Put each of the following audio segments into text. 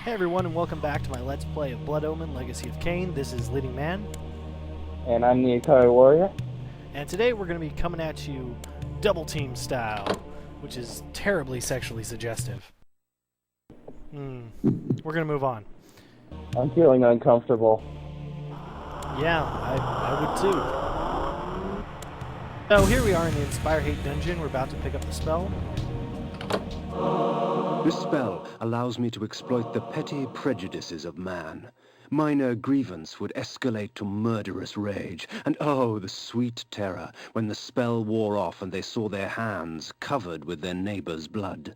Hey everyone, and welcome back to my Let's Play of Blood Omen, Legacy of Kain. This is Leading Man. And I'm the Ikari Warrior. And today we're going to be coming at you double team style, which is terribly sexually suggestive. We're going to move on. I'm feeling uncomfortable. Yeah, I would too. So here we are in the Inspire Hate dungeon. We're about to pick up the spell. This spell allows me to exploit the petty prejudices of man. Minor grievance would escalate to murderous rage, and oh, the sweet terror when the spell wore off and they saw their hands covered with their neighbor's blood.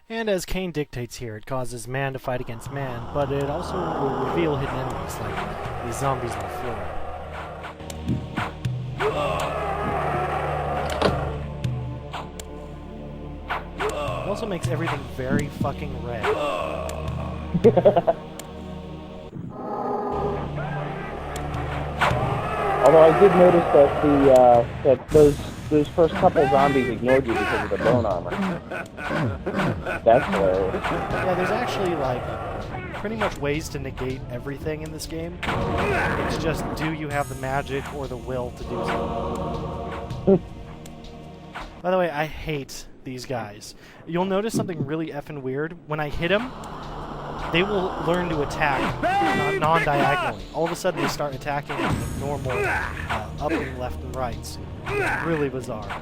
And as Kain dictates here, it causes man to fight against man, but it also will reveal hidden enemies like these zombies on the floor. It also makes everything very fucking red. Although I did notice that that those first couple zombies ignored you because of the bone armor. That's hilarious. Yeah, there's actually like pretty much ways to negate everything in this game. It's just, do you have the magic or the will to do so? By the way, I hate these guys. You'll notice something really effing weird. When I hit them, they will learn to attack non-diagonally. All of a sudden, they start attacking normal up and left and rights. It's really bizarre.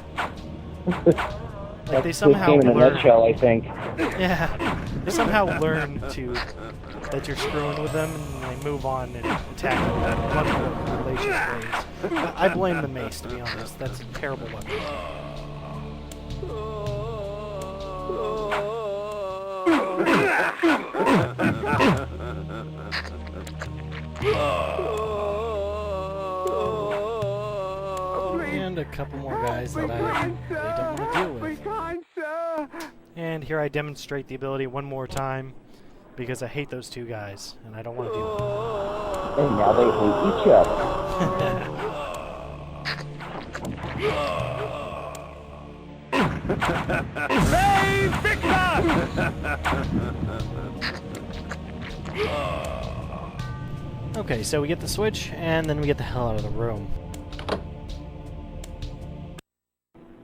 Like they somehow in a nutshell, I think. Yeah, they somehow learn that you're screwing with them, and they move on and attack you in one more relations ways. I blame the mace, to be honest. That's a terrible weapon. And a couple more guys that I really don't want to deal with. And here I demonstrate the ability one more time, because I hate those two guys, and I don't want to deal with them. And now they hate each other. Okay, so we get the switch, and then we get the hell out of the room.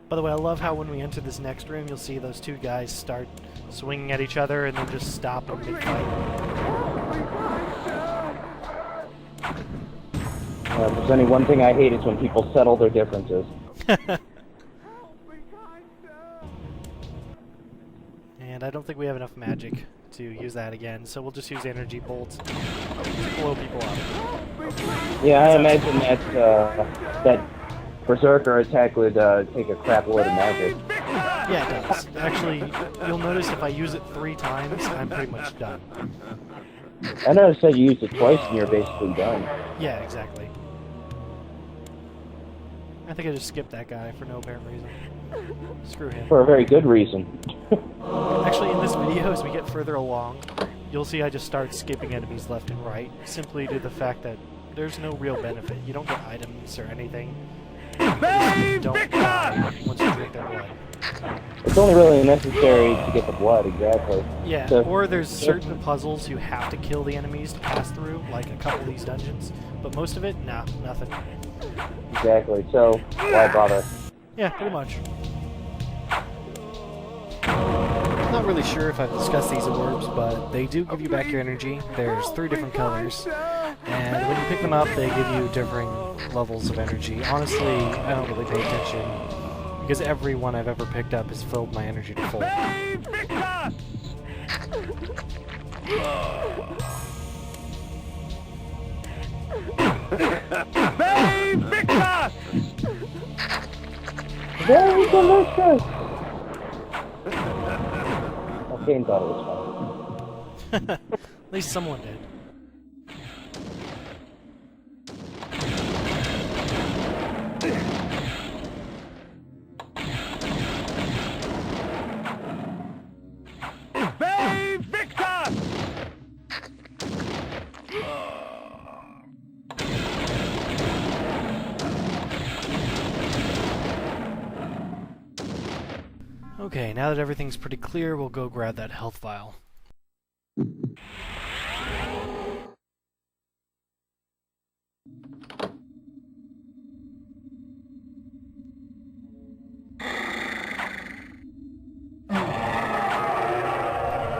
By the way, I love how when we enter this next room, you'll see those two guys start swinging at each other and then just stop in mid-fight. If there's only one thing I hate, it's when people settle their differences. And I don't think we have enough magic to use that again, so we'll just use energy bolts to blow people up. Yeah, I imagine that Berserker attack would take a crap load of magic. Yeah, it does. Actually, you'll notice if I use it 3 times, I'm pretty much done. I noticed that you used it twice and you're basically done. Yeah, exactly. I think I just skipped that guy for no apparent reason. Screw him. For a very good reason. Actually, in this video, as we get further along, you'll see I just start skipping enemies left and right, simply due to the fact that there's no real benefit. You don't get items or anything. You don't die once you drink their blood. It's only really necessary to get the blood, exactly. Yeah, So, or there's certain puzzles you have to kill the enemies to pass through, like a couple of these dungeons. But most of it, nah, nothing. Exactly, so why bother? Yeah, pretty much. I'm not really sure if I've discussed these orbs, but they do give you back your energy. There's 3 different colors, and when you pick them up, they give you differing levels of energy. Honestly, I don't really pay attention, because every one I've ever picked up has filled my energy to full. Very delicious! Kane thought it was fun. At least someone did. Okay, now that everything's pretty clear, we'll go grab that health vial. By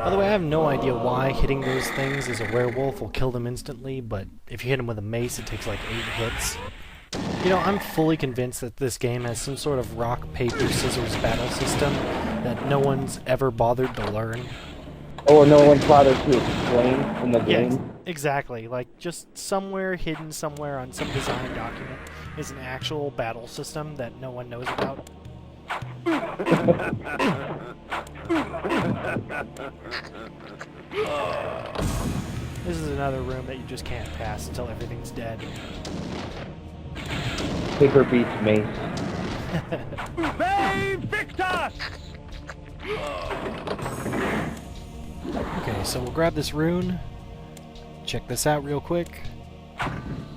the way, I have no idea why hitting those things as a werewolf will kill them instantly, but if you hit them with a mace, it takes like 8 hits. You know, I'm fully convinced that this game has some sort of rock, paper, scissors battle system that no one's ever bothered to learn. Or no one bothered to explain in the game. Yeah, exactly. Like, just somewhere hidden somewhere on some design document is an actual battle system that no one knows about. This is another room that you just can't pass until everything's dead. Paper beats mace. Okay, so we'll grab this rune. Check this out real quick.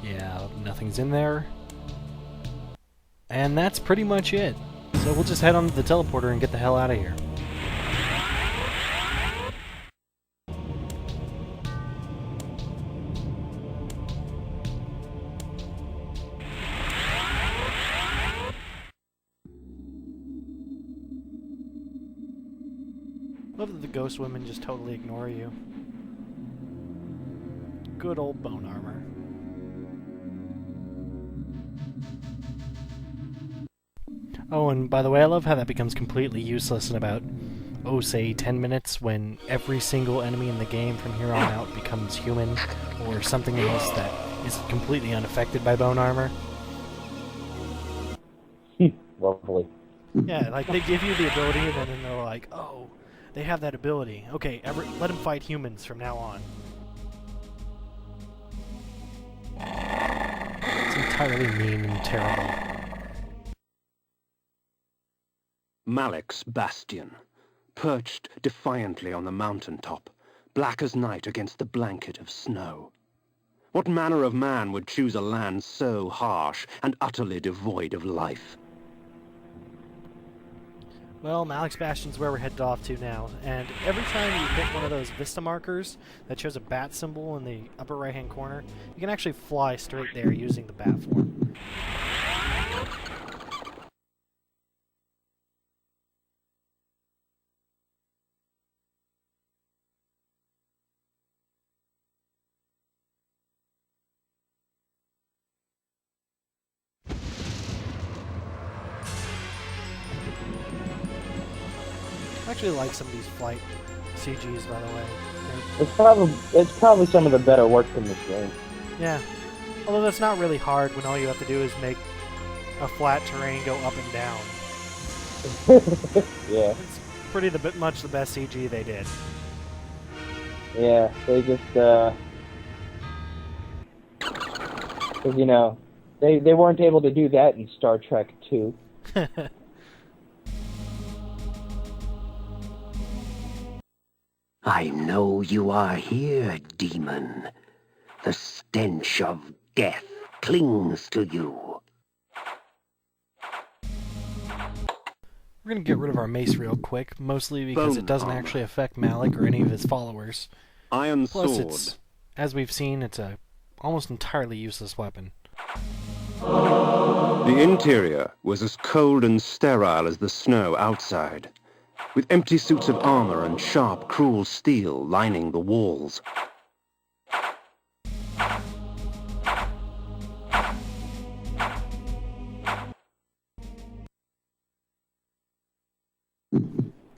Yeah, nothing's in there. And that's pretty much it. So we'll just head on to the teleporter and get the hell out of here. Love that the ghost women just totally ignore you. Good old bone armor. Oh, and by the way, I love how that becomes completely useless in about, oh, say 10 minutes when every single enemy in the game from here on out becomes human or something else that is completely unaffected by bone armor. Lovely. Yeah, like they give you the ability and then they're like, oh, they have that ability. Okay, let them fight humans from now on. It's entirely mean and terrible. Malek's bastion, perched defiantly on the mountaintop, black as night against the blanket of snow. What manner of man would choose a land so harsh and utterly devoid of life? Well, Malek's Bastion's where we're headed off to now, and every time you hit one of those vista markers that shows a bat symbol in the upper right-hand corner, you can actually fly straight there using the bat form. I actually like some of these flight CGs, by the way. It's probably some of the better work in this game. Yeah. Although that's not really hard when all you have to do is make a flat terrain go up and down. Yeah. It's pretty much the best CG they did. Yeah, they just, 'cause, you know, they weren't able to do that in Star Trek 2. I know you are here, demon. The stench of death clings to you. We're going to get rid of our mace real quick, mostly because it doesn't actually affect Malek or any of his followers. Iron Plus, sword. as we've seen, it's a almost entirely useless weapon. The interior was as cold and sterile as the snow outside, with empty suits of armor and sharp, cruel steel lining the walls.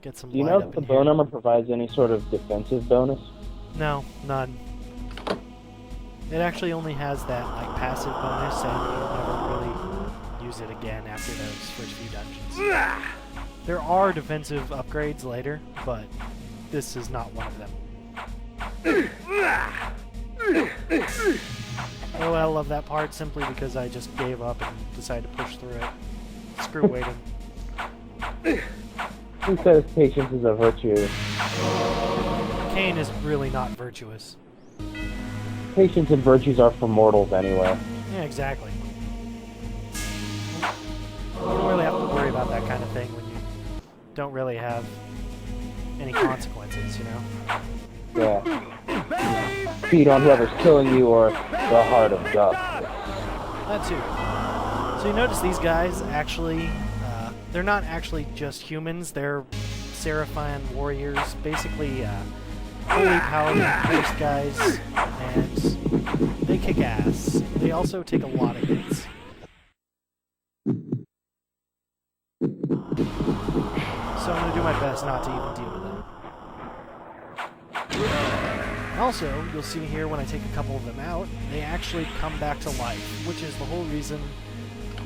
Get some Do you light know up if the in bone here. armor provides any sort of defensive bonus? No, none. It actually only has that like passive bonus, and you'll never really use it again after those first few dungeons. There are defensive upgrades later, but this is not one of them. Oh, I love that part simply because I just gave up and decided to push through it. Screw waiting. Who says patience is a virtue? Cain is really not virtuous. Patience and virtues are for mortals anyway. Yeah, exactly. You don't really have to worry about that kind of thing when you don't really have any consequences, you know? Yeah. Feed on whoever's killing you or the heart of God. That too. So you notice these guys actually, they're not actually just humans, they're Seraphine warriors, basically fully powered force guys, and they kick ass. They also take a lot of hits. So I'm going to do my best not to even deal with them. Also, you'll see here when I take a couple of them out, they actually come back to life, which is the whole reason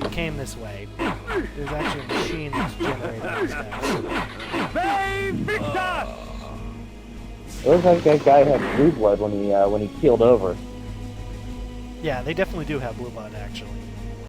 we came this way. There's actually a machine that's generating these guys. It looks like that guy had blue blood when he keeled over. Yeah, they definitely do have blue blood, actually.